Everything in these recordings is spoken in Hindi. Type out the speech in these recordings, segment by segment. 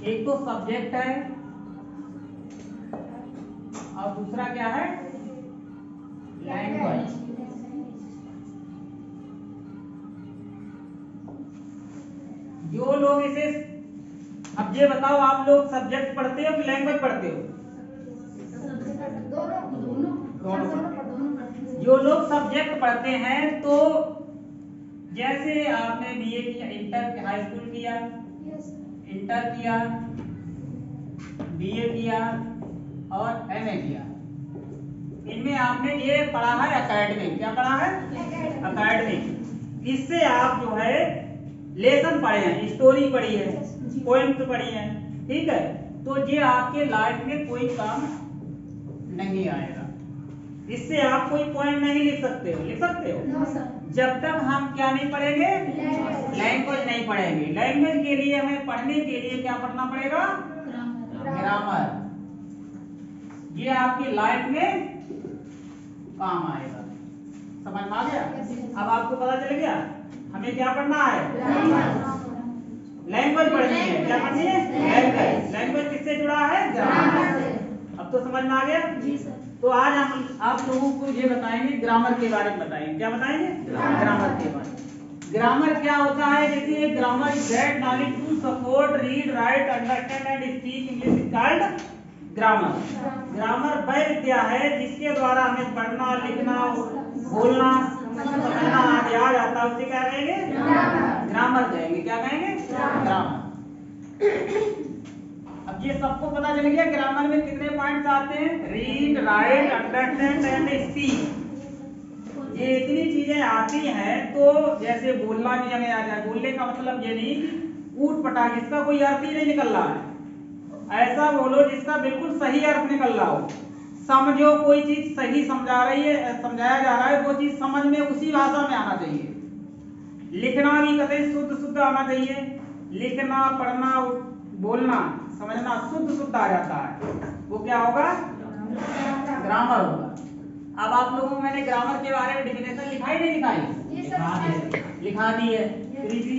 एक तो सब्जेक्ट है और दूसरा क्या है, लैंग्वेज। जो लोग इसे, अब ये बताओ आप लोग सब्जेक्ट पढ़ते हो कि लैंग्वेज पढ़ते हो? दोनों। जो लोग सब्जेक्ट पढ़ते हैं तो जैसे आपने बीए किया, इंटर हाई स्कूल किया, इंटर किया, बीए किया और एमए किया, इनमें आपने ये पढ़ा है एकेडमिक। क्या पढ़ा है? एकेडमिक। इससे आप जो है लेसन पढ़े हैं, स्टोरी पढ़ी है, पोएम्स पढ़ी है, ठीक है? तो ये आपके लाइफ में कोई काम नहीं आएगा। इससे आप कोई पॉइंट नहीं लिख सकते हो। लिख सकते हो? No, sir. जब तक हम क्या नहीं पढ़ेंगे, लैंग्वेज नहीं पढ़ेंगे। लैंग्वेज के लिए हमें पढ़ने के लिए क्या पढ़ना पड़ेगा? ग्रामर। ये आपकी लाइफ में काम आएगा। समझ में आ गया? अब आपको पता चल गया हमें क्या पढ़ना है? लैंग्वेज पढ़नी है। क्या पढ़नी है? लैंग्वेज। लैंग्वेज किससे जुड़ा है? ग्रामर से। अब तो समझ में आ गया? जी सर। तो आज हम आप लोगों को ये बताएंगे, ग्रामर के बारे में बताएंगे। क्या बताएंगे? ग्रामर के बारे में। ग्रामर क्या होता है? जैसे grammar is that knowledge to support read write understand and speak English is called grammar. Grammar वह विद्या है जिसके द्वारा हमें पढ़ना, लिखना, बोलना, समझना आदि आ जाता है। उसे क्या कहेंगे? ग्रामर कहेंगे। क्या कहेंगे? ग्रामर। अब ये सबको पता चल गया ग्रामर में कितने पॉइंट्स आते हैं? Read write understand and speak. ये इतनी चीजें आती हैं। तो जैसे बोलना भी हमें आ जाए। बोलने का मतलब ये नहीं कि ऊट पटांग, इसका कोई अर्थ ही नहीं निकल रहा है। ऐसा बोलो जिसका बिल्कुल सही अर्थ निकल रहा हो। समझो कोई चीज सही समझा रही है, समझाया जा रहा है, वो चीज समझ में उसी भाषा में आना चाहिए। लिखना भी कतई शुद्ध शुद्ध आना चाहिए। लिखना, पढ़ना, बोलना, समझना शुद्ध शुद्ध आ जाता है। वो क्या होगा? ग्रामर होगा। अब आप लोगों को मैंने ग्रामर के बारे में डेफिनेशन लिखाई नहीं लिखाई? लिखा दी है। फिर इसी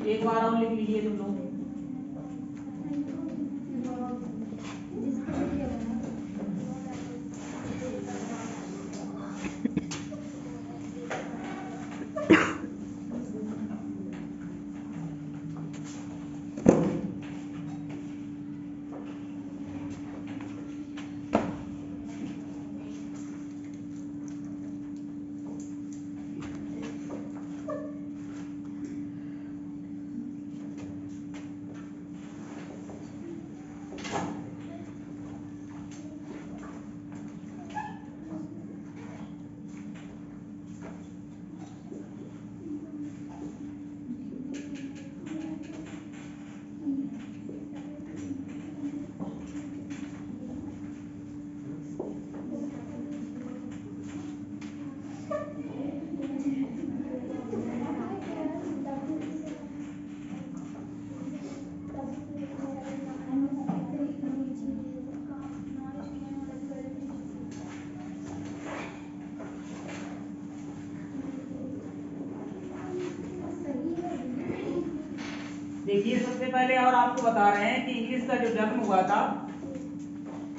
एक बार और लिख लीजिए तुम लोग। देखिए सबसे पहले और आपको बता रहे हैं कि इंग्लिश का जो जन्म हुआ था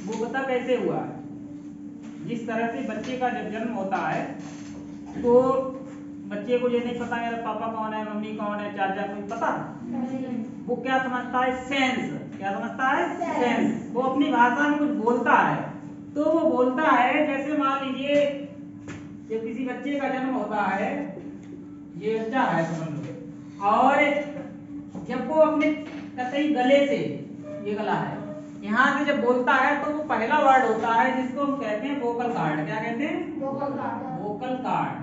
वो पता कैसे हुआ है। जिस तरह से बच्चे का जब जन्म होता है तो बच्चे को ये नहीं पता मेरा पापा कौन है, मम्मी कौन है, चाचा कोई पता नहीं। वो क्या समझता है? सेंस। क्या समझता है? सेंस। वो अपनी भाषा में कुछ बोलता है। तो वो बोलता है, जैसे मान लीजिए जब किसी बच्चे का जन्म होता है, ये बच्चा है समझ लो, और जब वो अपने कतई गले से, ये गला है, यहाँ से जब बोलता है तो वो पहला वर्ड होता है जिसको हम कहते हैं वोकल कार्ड। क्या कहते हैं? Vocal card. Vocal card.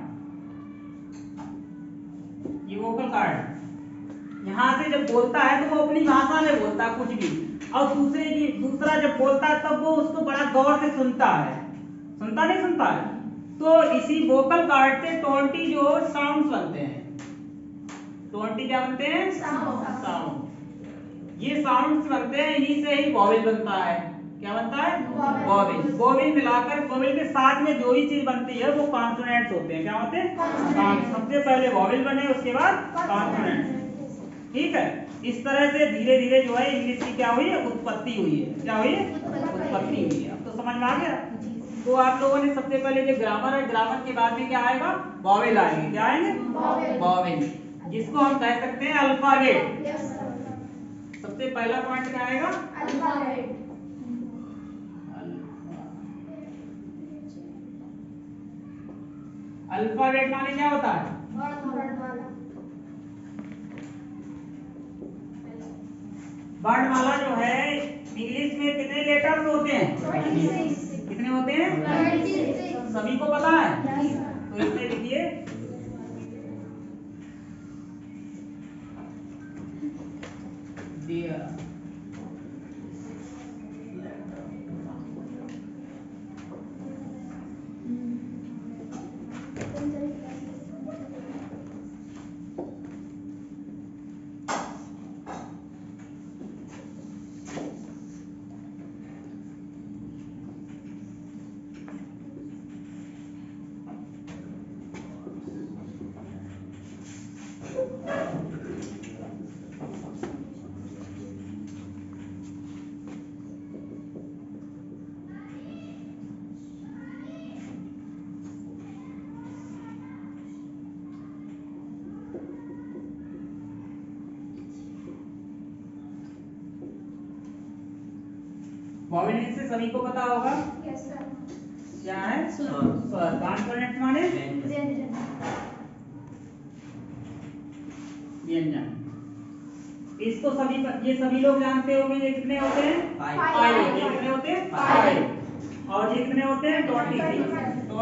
ये वोकल कार्ड यहाँ से जब बोलता है तो वो अपनी भाषा में बोलता है कुछ भी, और दूसरा जब बोलता है तब वो उसको बड़ा गौर से सुनता है। सुनता नहीं सुनता है? तो इसी वोकल कार्ड से 20 जो साउंड्स बनते हैं। 20 क्या बनते हैं? साउंड। ये साउंड्स बनते हैं, इन्हीं से ही वॉवेल बनता है। क्या बनता है? वॉवेल। वॉवेल मिलाकर वॉवेल के साथ में जो ही चीज बनती है वो कॉन्सोनेंट्स होते हैं। क्या होते हैं? सबसे पहले वॉवेल बने, उसके बाद कॉन्सोनेंट्स। ठीक है। इस तरह से धीरे धीरे जो है इंग्लिश की क्या हुई है, उत्पत्ति हुई है। क्या हुई है? उत्पत्ति हुई है। अब तो समझ में आ गया। तो आप लोगों ने सबसे पहले जो ग्रामर है, ग्रामर के बाद में क्या आएगा? वॉवेल आएंगे। क्या आएंगे? वॉवेल, जिसको हम कह सकते हैं अल्फाबेट। सबसे पहला पॉइंट क्या आएगा? अल्फाबेट। अल्फाबेट माने क्या होता है? वर्णमाला जो है इंग्लिश में कितने लेटर्स होते हैं? 26। कितने होते हैं? 26। सभी को पता है? तो इसमें लिखिए डियर वॉवेल से सभी को पता होगा। Yes sir. क्या है? स्वर। कॉन्सोनेंट माने व्यंजन। इसको सभी ये सभी लोग जानते होंगे। ये कितने होते हैं? 5। ये कितने होते हैं? 5। और ये कितने होते हैं? 26। तो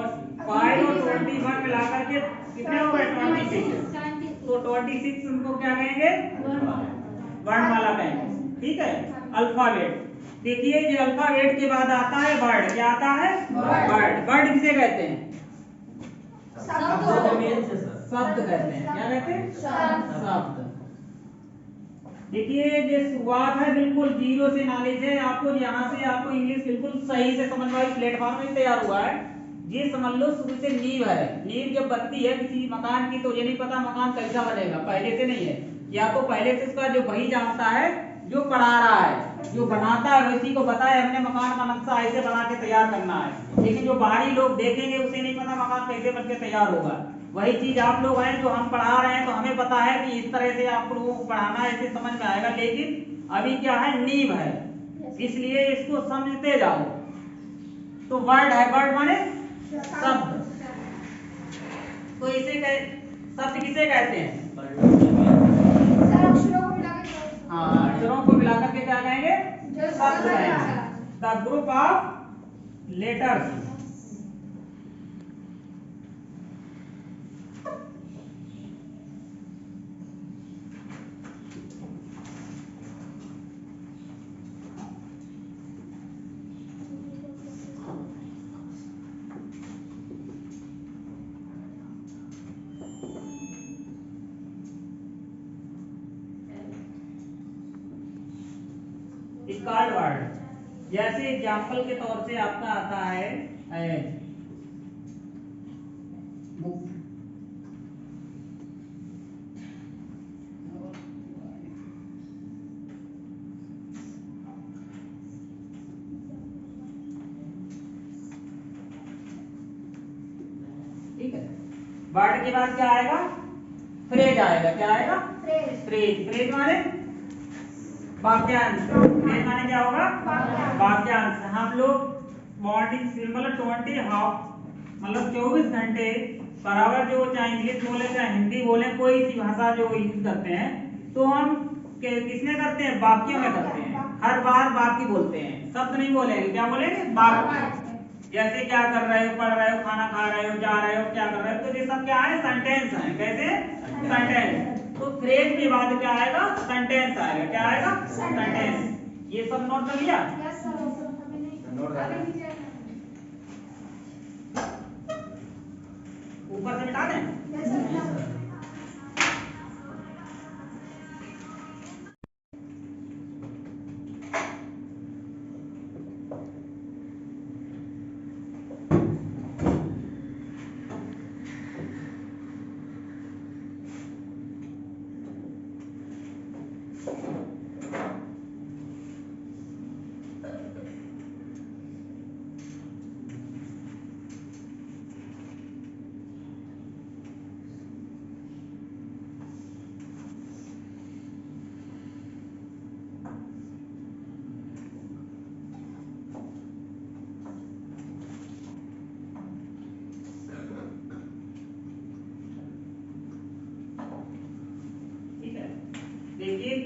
5 और 21 मिलाकर के कितने हो गए? 26। तो 26 उनको क्या कहेंगे? वर्णमाला कहेंगे। ठीक है। अल्फाबेट। देखिए ये अल्फाबेट के बाद आता है वर्ड। क्या आता है? वर्ड। वर्ड किसे कहते हैं? शब्द कहते हैं। क्या कहते हैं? शब्द। देखिए ये शुरुआत है बिल्कुल जीरो से नॉलेज है। आपको यहाँ से आपको इंग्लिश बिल्कुल सही से समझ में, प्लेटफॉर्म में तैयार हुआ है। ये समझ लो शुरू से नींव है। नींव जब बनती है किसी मकान की तो ये नहीं पता मकान कैसा बनेगा, पहले से नहीं है। या तो पहले से उसका जो वही जानता है जो पढ़ा रहा है, जो बनाता है उसी को पता है हमने मकान का नक्शा ऐसे बना के तैयार करना है। लेकिन जो बाहरी लोग देखेंगे उसे नहीं पता मकान कैसे बन के तैयार होगा। वही चीज आप लोग हैं जो हम पढ़ा रहे हैं तो हमें पता है कि इस तरह से आप लोगों को पढ़ाना है, ऐसे समझ में आएगा। लेकिन अभी क्या है? नींव है, इसलिए इसको समझते जाओ। तो वर्ड है, वर्ड माने शब्द। तो इसे शब्द किसे कहते हैं? हाँ, अक्षरों को मिलाकर के क्या कहेंगे? शब्द कहेंगे। The group of letters. Card word. जैसे एग्जाम्पल के तौर से आपका आता है बुक। ठीक है। वर्ड के बाद क्या आएगा? फ्रेज आएगा। क्या आएगा? फ्रेज। फ्रेज माने वाक्यांश। फ्रेज माने क्या होगा? वाक्यांश। हम लोग मॉर्निंग से मतलब 20 हाफ मतलब 24 घंटे बराबर जो चाहे इंग्लिश बोले चाहे हिंदी बोले कोई सी भाषा जो यूज करते हैं तो हम किसमें करते हैं? वाक्यों में करते हैं। हर बार वाक्य बोलते हैं, शब्द नहीं बोलेंगे। क्या बोलेंगे? वाक्य। जैसे क्या कर रहे हो, पढ़ रहे हो, खाना खा रहे हो, जा रहे हो, क्या कर रहे हो, तो ये सब क्या है? सेंटेंस है। कैसे? सेंटेंस। तो फ्रेज के बाद क्या आएगा? सेंटेंस आएगा। क्या आएगा? सेंटेंस। ये सब नोट कर लिया? ऊपर से मिटा दें।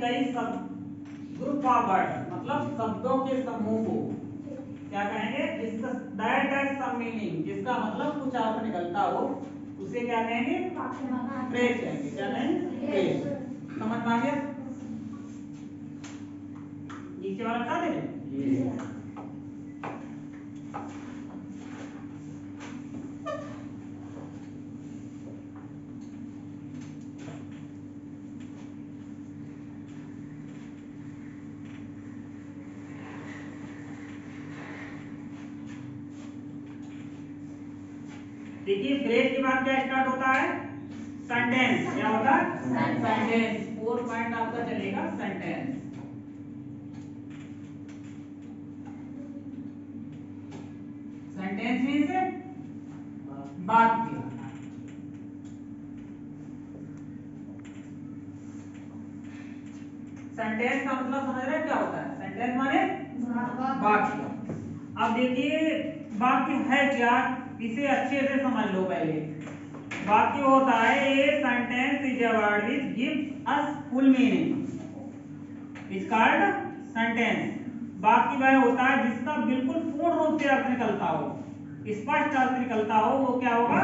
कई शब्द, ग्रुप ऑफ वर्ड मतलब शब्दों के समूह को क्या कहेंगे, जिसका दैट हैज सम मीनिंग, जिसका मतलब कुछ अर्थ निकलता हो, उसे क्या कहेंगे, फ्रेज कहेंगे। क्या कहेंगे, फ्रेज। समझ में आ गया? नीचे वाला क्या दे देखिए, फ्रेज के बाद क्या स्टार्ट होता है, सेंटेंस। क्या होता है, सेंटेंस। 4 पॉइंट आपका चलेगा सेंटेंस। सेंटेंस मींस वाक्य। सेंटेंस का मतलब समझ रहे हैं क्या होता है, सेंटेंस माने वाक्य। अब देखिए वाक्य है क्या, इसे अच्छे से समझ लो पहले। वाक्य होता है a sentence is a word which gives us full meaning is called sentence. वाक्य वह होता है जिसका बिल्कुल पूर्ण रूप से अर्थ निकलता हो, स्पष्ट अर्थ निकलता हो, वो क्या होगा,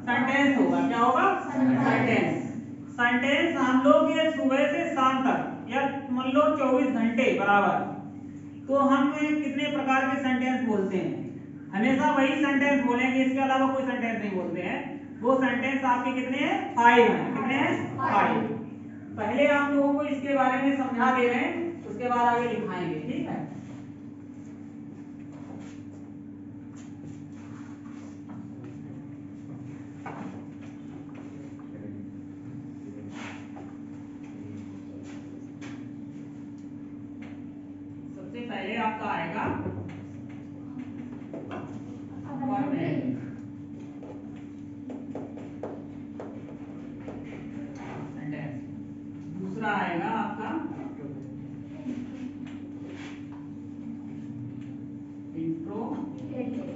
सेंटेंस होगा। क्या होगा, सेंटेंस। सेंटेंस हम लोग ये सुबह से शाम तक या मान लो 24 घंटे बराबर, तो हम कितने प्रकार के सेंटेंस बोलते हैं, हमेशा वही सेंटेंस बोलेंगे, इसके अलावा कोई सेंटेंस नहीं बोलते हैं। वो सेंटेंस आपके कितने हैं, 5 हैं। कितने हैं, 5। पहले आप लोगों को इसके बारे में समझा दे रहे हैं, उसके बाद आगे लिखाएंगे, ठीक है। सबसे पहले आपका आएगा सेंटेंस। दूसरा आएगा आपका इंट्रोगेटिव।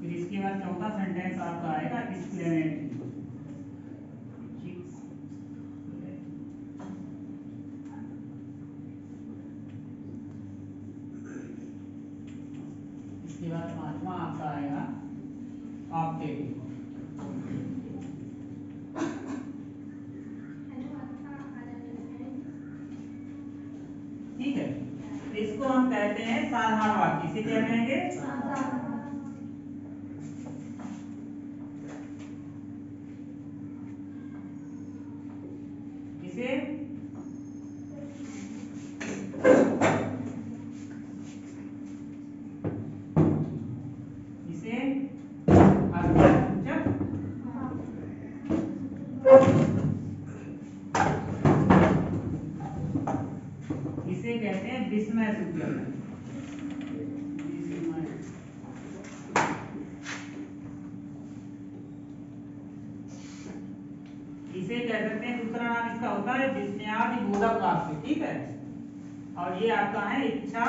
फिर इसके बाद चौथा सेंटेंस आपका आएगा एक्सप्लेनेटरी। इसके बाद पांचवा आपका आएगा ऑब्जेक्टिव। ठीक है, इसको हम कहते हैं साधारण वाक्य। इसे क्या कहेंगे, इसे इसे अर्थसूचक इसे कहते हैं विस्मय सूचक। इसे कह सकते हैं, दूसरा नाम इसका होता है विस्मयादिबोधक वाक्य। ठीक है, और ये आपका है इच्छा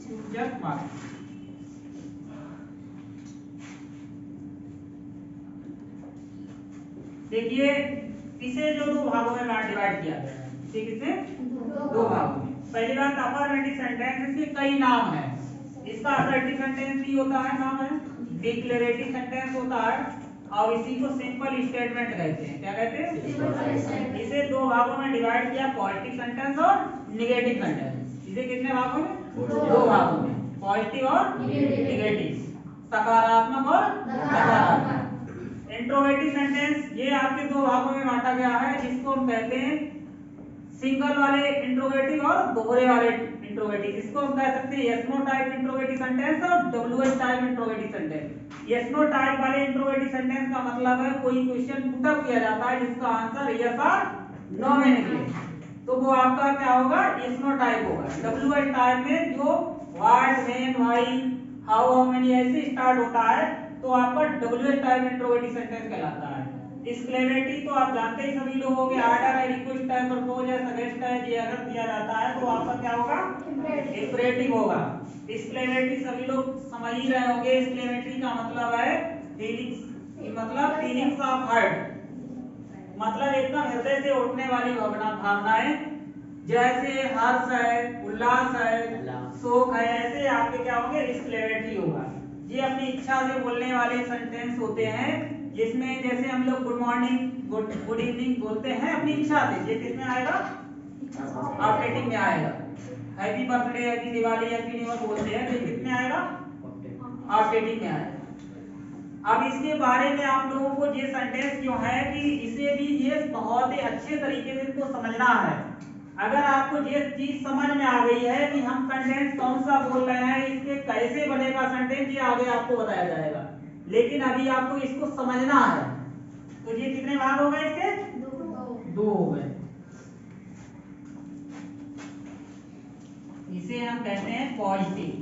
सूचक वाक्य। देखिए, इसे जो दो भागों में डिवाइड किया गया है, ठीक है, दो भागों में। पहली बात, अफर्मेटिव सेंटेंस, इसके कई नाम है। इसका असर्टिव सेंटेंस भी होता है, नाम है। डिक्लेरेटिव सेंटेंस होता है, और इसी को सिंपल स्टेटमेंट कहते हैं। क्या कहते हैं, इसे दो भागों में डिवाइड किया, पॉजिटिव सेंटेंस और नेगेटिव सेंटेंस। इसे कितने भागों में, दो भागों में, पॉजिटिव और नेगेटिव, सकारात्मक और नकारात्मक। इंट्रोगेटिव सेंटेंस ये आपके दो भागों में बांटा गया है, जिसको हम कहते हैं सिंगल वाले इंट्रोगेटिव और दोहरे वाले इंट्रोगेटिव। इसको हम कह सकते हैं yes no type interrogative sentence और WH type interrogative sentence. Yes no type वाले इंट्रोगेटिव सेंटेंस का मतलब है कोई क्वेश्चन पुट अप किया जाता है जिसका आंसर यस और नो में निकले, तो वो आपका क्या होगा, यस नो टाइप होगा। डब्ल्यूएच टाइप में जो what, when, why, how many ऐसे स्टार्ट होता है, तो आपका डब्ल्यूएच टाइप इंट्रोगेटिव सेंटेंस कहलाता है। एक्सक्लेमेटरी तो आप जानते ही सभी लोग होंगे, ऑर्डर है, रिक्वेस्ट है, प्रपोज है, सजेस्ट है, ये अगर दिया जाता है तो आपका क्या होगा, इंपरेटिव होगा। एक्सक्लेमेटरी सभी लोग समझ ही रहे होंगे, एक्सक्लेमेटरी का मतलब है फीलिंग्स, मतलब फीलिंग्स ऑफ हार्ट, मतलब एकदम हृदय से उठने वाली भावनाएं, जैसे हर्ष है, उल्लास है, शोक है, ऐसे आपके क्या होंगे, एक्सक्लेमेटरी होगा। ये अपनी इच्छा से बोलने वाले सेंटेंस होते हैं, जिसमें जैसे हम लोग गुड मॉर्निंग, गुड इवनिंग बोलते हैं अपनी इच्छा से, ये किसमें आएगा, ऑप्टेटिव में आएगा। Happy birthday, happy Diwali, happy new year बोलते हैं, तो ये किसमें आएगा, ऑप्टेटिव में आएगा। अब इसके बारे में आप लोगों को ये सेंटेंस जो है कि इसे भी ये बहुत ही अच्छे तरीके से इसको समझना है। अगर आपको ये चीज समझ में आ गई है कि हम सेंटेंस कौन सा बोल रहे हैं, इसके कैसे बनेगा सेंटेंस, ये आगे आपको बताया जाएगा, लेकिन अभी आपको इसको समझना है। तो ये कितने भाग हो गए इसके, दो हो गए। इसे हम कहते हैं पॉजिटिव।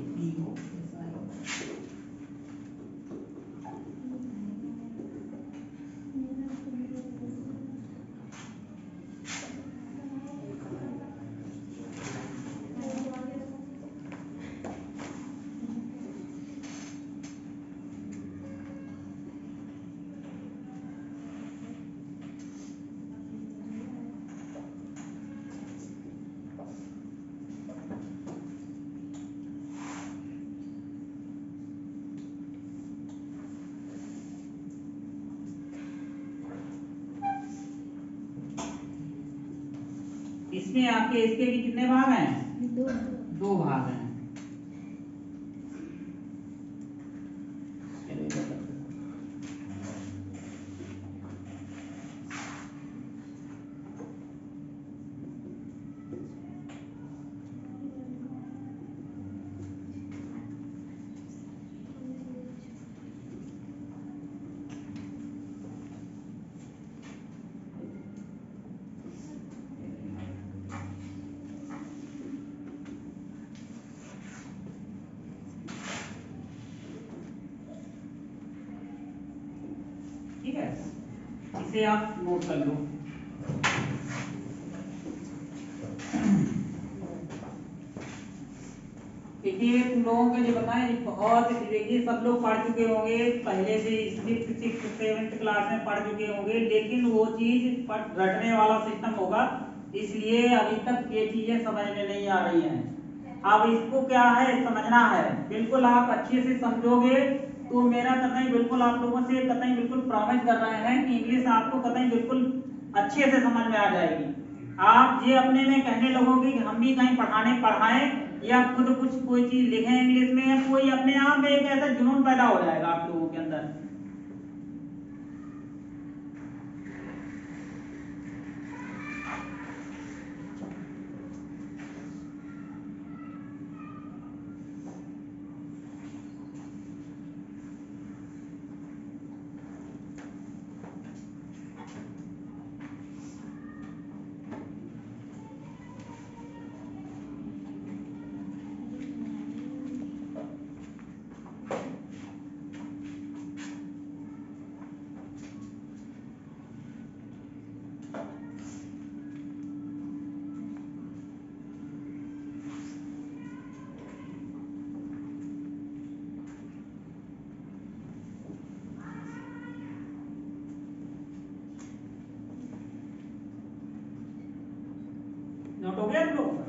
इसमें आपके इसके भी कितने भाग हैं, दो भाग हैं। ठीक है, इसे आप नोट कर लो। देखिए तुम लोगों को जो बताएं बहुत, देखिए सब लोग पढ़ चुके होंगे पहले से, 6th 7th क्लास में पढ़ चुके होंगे, लेकिन वो चीज रटने वाला सिस्टम होगा, इसलिए अभी तक ये चीजें समझ में नहीं आ रही हैं। अब इसको क्या है, समझना है। बिल्कुल आप अच्छे से समझोगे तो मेरा कतई बिल्कुल आप लोगों से कतई बिल्कुल प्रॉमिस कर रहे हैं कि इंग्लिश आपको कतई बिल्कुल अच्छे से समझ में आ जाएगी। आप ये अपने में कहने लगोगे कि हम भी कहीं पढ़ाएं या खुद कुछ कोई चीज लिखें इंग्लिश में, कोई अपने आप में एक ऐसा जुनून पैदा हो जाएगा आप लोगों के अंदर। नोट हो गया तुम लोग?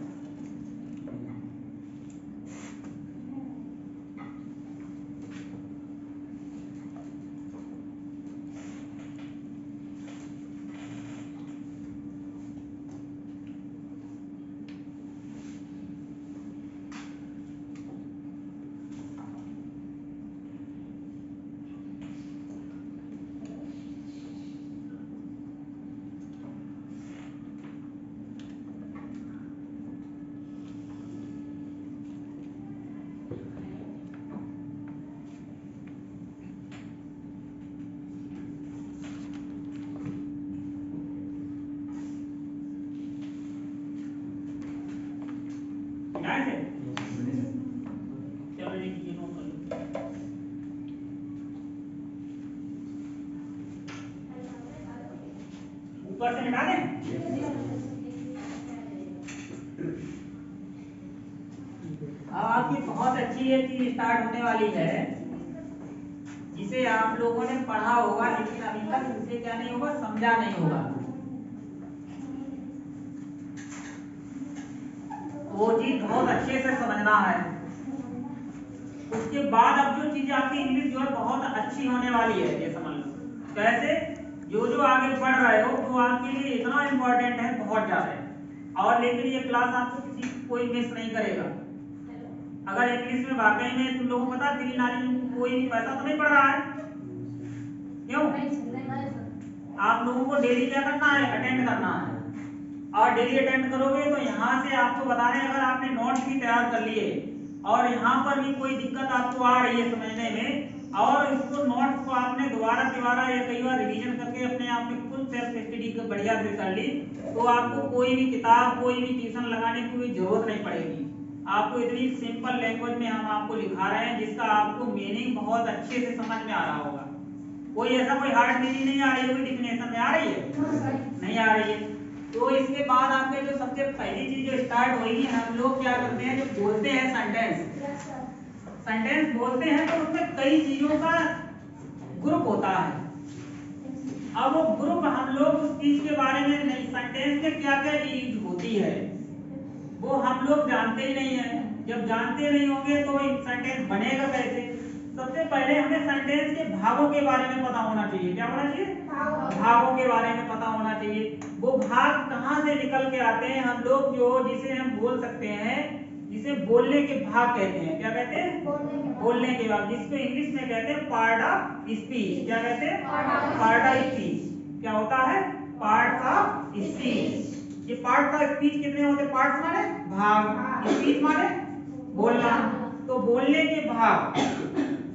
ऊपर से मिटा दें। अब आपकी बहुत अच्छी ये चीज स्टार्ट होने वाली है जिसे आप लोगों ने पढ़ा होगा लेकिन अभी तक इसे क्या नहीं होगा, समझा नहीं होगा। वो चीज बहुत अच्छे से समझना है। उसके बाद अब जो चीज आपकी इंग्लिश जो है बहुत अच्छी होने वाली है, ये समझ लो। कैसे? जो जो आगे बढ़ रहे हो वो आपके लिए इतना इम्पोर्टेंट है, बहुत ज्यादा। और लेकिन ये क्लास आपको कोई मिस नहीं करेगा। अगर इंग्लिश में वाकई में तुम लोगों को पता तेरी नाली कोई भी पैसा तो नहीं पड़ रहा है, क्यों? आप लोगों को डेली क्या करना है, अटेंड करना है। और डेली अटेंड करोगे तो यहाँ से आपको बता रहे हैं, अगर आपने नोट्स भी तैयार कर लिए और यहाँ पर भी कोई दिक्कत आपको आ रही है समझने में और इसको नोट्स को आपने दोबारा या कई बार रिवीजन करके अपने आप में खुद सेल्फ स्टडी बढ़िया से कर ली, तो आपको कोई भी किताब कोई भी ट्यूशन लगाने की कोई जरूरत नहीं पड़ेगी। आपको इतनी सिंपल लैंग्वेज में हम आपको लिखा रहे हैं जिसका आपको मीनिंग बहुत अच्छे से समझ में आ रहा होगा। कोई ऐसा कोई हार्ड मीनिंग नहीं आ रही होगी, डिफिनेशन में आ रही है, नहीं आ रही है। तो इसके बाद आपके जो सबसे पहली चीज जो स्टार्ट होगी, हम लोग क्या करते हैं, जो बोलते हैं सेंटेंस बोलते हैं तो उसमें कई चीजों का ग्रुप होता है। अब वो ग्रुप हम लोग उस चीज के बारे में नहीं, सेंटेंस में क्या क्या यूज होती है वो हम लोग जानते ही नहीं है। जब जानते नहीं होंगे तो सेंटेंस बनेगा कैसे? सबसे पहले हमें सेंटेंस के भागों के बारे में पता होना चाहिए। क्या होना चाहिए? भागों के बारे में पता होना चाहिए। वो भाग कहाँ से निकल के आते हैं, हम लोग जो जिसे हम बोल सकते हैं, जिसे बोलने के भाग कहते हैं। क्या कहते हैं? बोलने के भाग, जिसको इंग्लिश में कहते हैं पार्ट ऑफ स्पीच। क्या कहते हैं? Part of speech. क्या होता है? Part of speech. ये पार्ट ऑफ स्पीच कितने होते हैं? पार्ट माने भाग, स्पीच माने बोलना। तो बोलने के भाग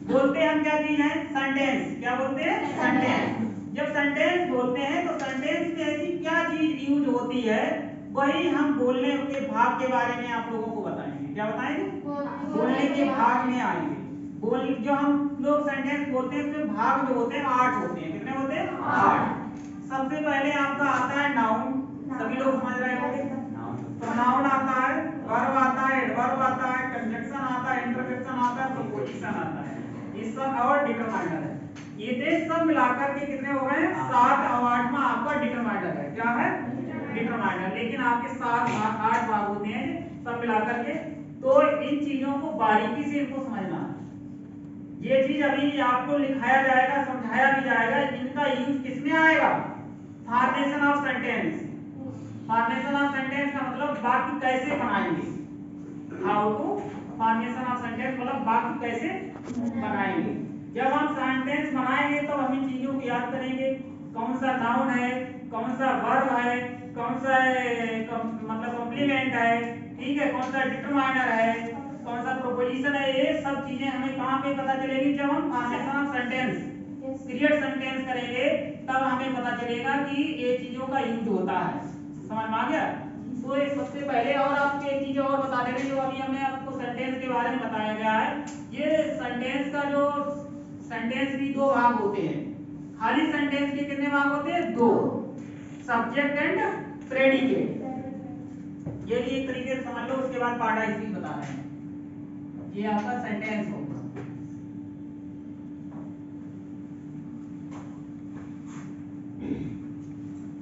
बोलते हैं हम क्या चीज है? सेंटेंस। क्या बोलते हैं? सेंटेंस। जब सेंटेंस बोलते हैं तो सेंटेंस में ऐसी क्या चीज यूज होती है वही हम बोलने के भाग के बारे में आप लोगों को बताएंगे। क्या बताएंगे? बोलने के भाग में आएंगे। बोल जो हम लोग सेंटेंस बोलते हैं उसमें भाग जो होते हैं 8 होते हैं। कितने होते हैं? 8। सबसे पहले आपका आता है नाउन। सभी लोग समझ रहे होंगे। तो नाउन आता है, वर्ब आता है, एडवर्ब आता है, कंजक्शन आता है, इंटरजेक्शन आता है, प्रीपोजिशन आता है, ये सब और डिटरमाइनर है। ये सब मिलाकर के कितने हो गए? 7 और 8वां आपका डिटरमाइनर है। क्या है? डिटरमाइनर। लेकिन आपके 8 भाग होते हैं सब मिलाकर के। तो इन चीजों को बारीकी से इनको समझना है। ये चीज अभी आपको लिखाया जाएगा, समझाया भी जाएगा। इनका यूज किसमें आएगा? Formation of sentence. Formation of sentence का मतलब वाक्य कैसे बनाएंगे। How to formation of sentence मतलब वाक्य कैसे बनाएंगे। जब हम सेंटेंस बनाएंगे तो हम इन चीजों को याद करेंगे। कौन सा नाउन है, कौन सा वर्ब है, कौन सा मतलब कॉम्प्लीमेंट है, ठीक है, कौन सा डिटरमाइनर है, कौन सा प्रीपोजिशन है। ये सब चीजें हमें कहाँ पे पता चलेगी? जब हम formation of sentence create sentence करेंगे तब हमें पता चलेगा कि ये चीजों का यूज होता है। समझ में आ गया? तो ये सबसे पहले और आपको एक चीज और बता देंगे जो अभी हमें आपको सेंटेंस के बारे में बताया गया है। ये सेंटेंस का जो सेंटेंस भी 2 भाग होते हैं। खाली सेंटेंस के कितने भाग होते हैं? 2, सब्जेक्ट एंड प्रेडिकेट। ये भी एक तरीके से समझ लो। उसके बाद पार्ट ऑफ स्पीच बता रहे हैं। ये आपका सेंटेंस होगा।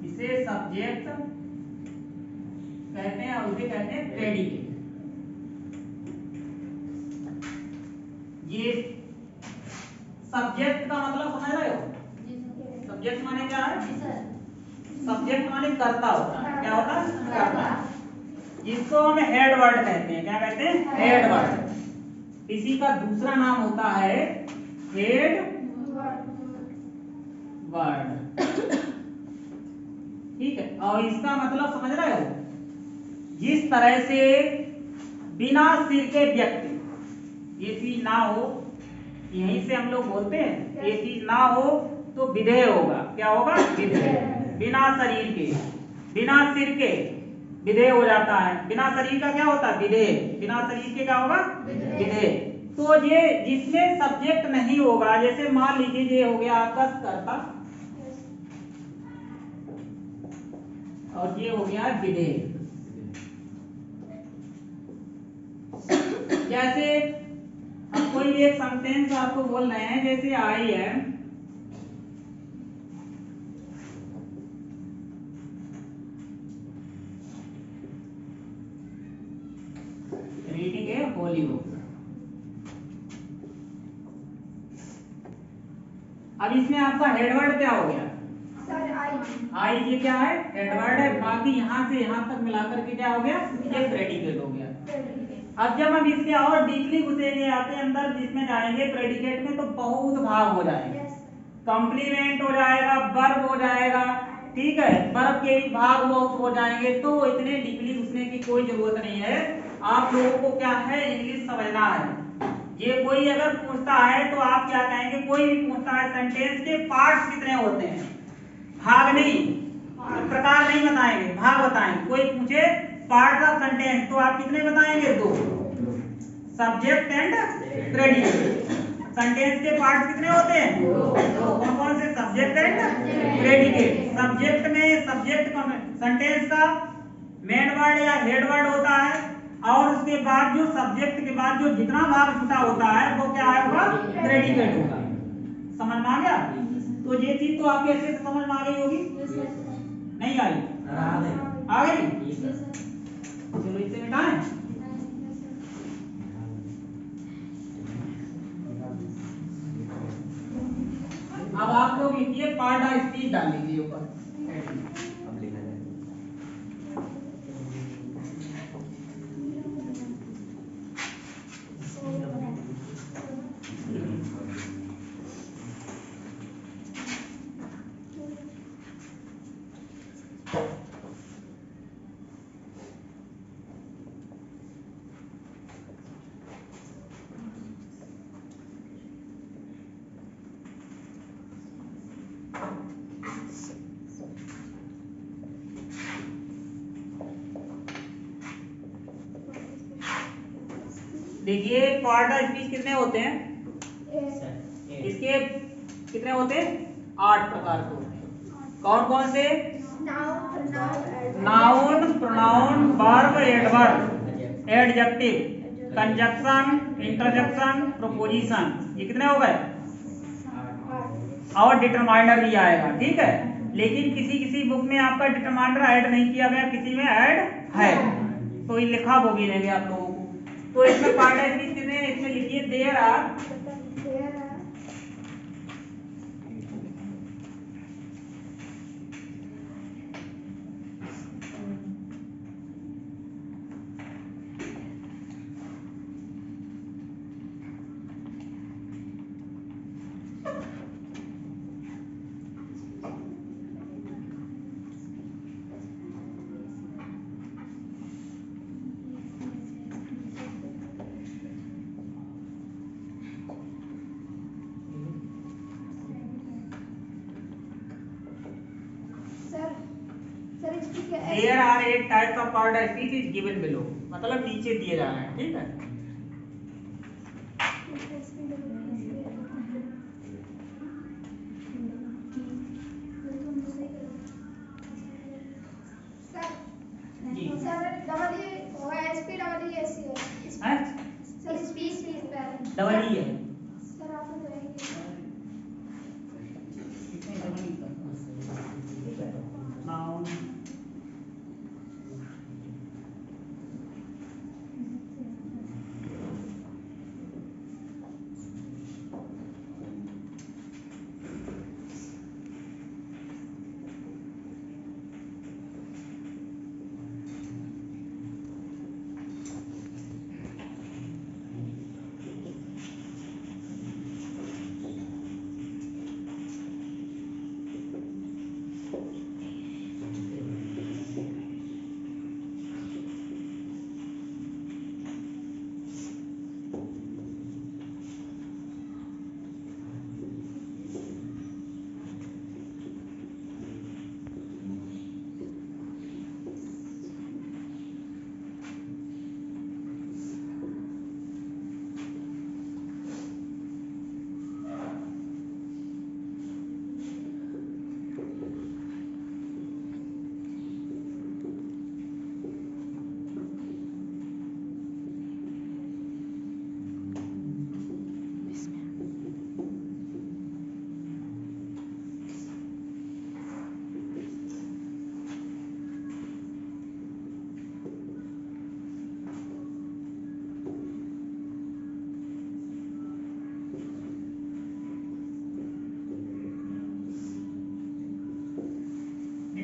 इसे सब्जेक्ट कहते हैं और उसे कहते हैं प्रेडिकेट। ये सब्जेक्ट का मतलब समझ रहे हो? सब्जेक्ट माने क्या है? सब्जेक्ट माने कर्ता होता है। क्या होता है? कर्ता। इसको हम हेड वर्ड कहते हैं। क्या कहते हैं? Head word. इसी का दूसरा नाम होता है हेड वर्ड। ठीक है। और इसका मतलब समझ रहे हो? जिस तरह से बिना सिर के व्यक्ति, ये चीज ना हो, यहीं से हम लोग बोलते हैं, ये चीज ना हो तो विधेय होगा। क्या होगा? विधेय। बिना शरीर के, बिना सिर के विधेय हो जाता है। बिना शरीर का क्या होता है? विधेय। बिना शरीर के क्या होगा? विधेय। तो ये जिसमें सब्जेक्ट नहीं होगा, जैसे मान लीजिए ये हो गया आपका कर्ता, और ये हो गया गिडे। जैसे हम कोई भी एक सेंटेंस आपको बोल रहे हैं, जैसे आई है, रीडिंग ए होली बुक। अब इसमें आपका हेडवर्ड क्या हो गया? आई ये क्या है? हेडवर्ड है। बाकी यहाँ से यहाँ तक मिलाकर के क्या हो गया? ये प्रेडिकेट हो गया। अब जब हम इसके और डीपली घुसेंगे, आते अंदर जिसमें जाएंगे प्रेडिकेट में, तो बहुत भाग हो जाएंगे। कॉम्प्लीमेंट हो जाएगा, वर्ब हो जाएगा, ठीक है, वर्ब के भी भाग बहुत हो जाएंगे। तो इतने डीपली घुसने की कोई जरूरत नहीं है। आप लोगों को क्या है, इंग्लिश समझना है। ये कोई अगर पूछता है तो आप क्या कहेंगे? कोई भी पूछता है सेंटेंस के पार्ट्स कितने होते हैं, भाग नहीं, प्रकार नहीं बताएंगे, भाग बताएंगे। कोई पूछे पार्ट ऑफ सेंटेंस तो आप कितने बताएंगे? 2, सब्जेक्ट एंड प्रेडिकेट। सेंटेंस के पार्ट कितने होते हैं? 2। कौन कौन से? Subject and predicate. सब्जेक्ट में सब्जेक्ट सेंटेंस का मेन वर्ड या हेड वर्ड होता है, और उसके बाद जो सब्जेक्ट के बाद जो जितना भाग छुटा होता है वो क्या होगा? प्रेडिकेट होगा। समझ में आ गया? तो ये चीज तो आपके अच्छे से समझ में आ गई होगी। नहीं आई? आ गई? चलो इसे मिटाएं। अब आप लोग लिखिए पार्ट ऑफ स्पीच डाल लीजिए ऊपर। देखिए पार्ट ऑफ स्पीच कितने होते हैं? इसके कितने होते हैं? 8 प्रकार के होते हैं। कौन कौन से? Noun, pronoun, verb, adverb, adjective, conjunction, interjection, proposition. ये कितने हो गए? और डिटरमाइनर भी आएगा, ठीक है। लेकिन किसी किसी बुक में आपका डिटरमाइनर ऐड नहीं किया गया, किसी में ऐड है, तो ये लिखा वो भी रहेंगे आप लोगों को। तो इसमें पार्ट ऑफ स्पीच कितने हैं? इसमें लिखिए there are There are 8 types of part of speech is given below, मतलब नीचे दिए जा रहे हैं, ठीक है। डबल ई है। नाउन,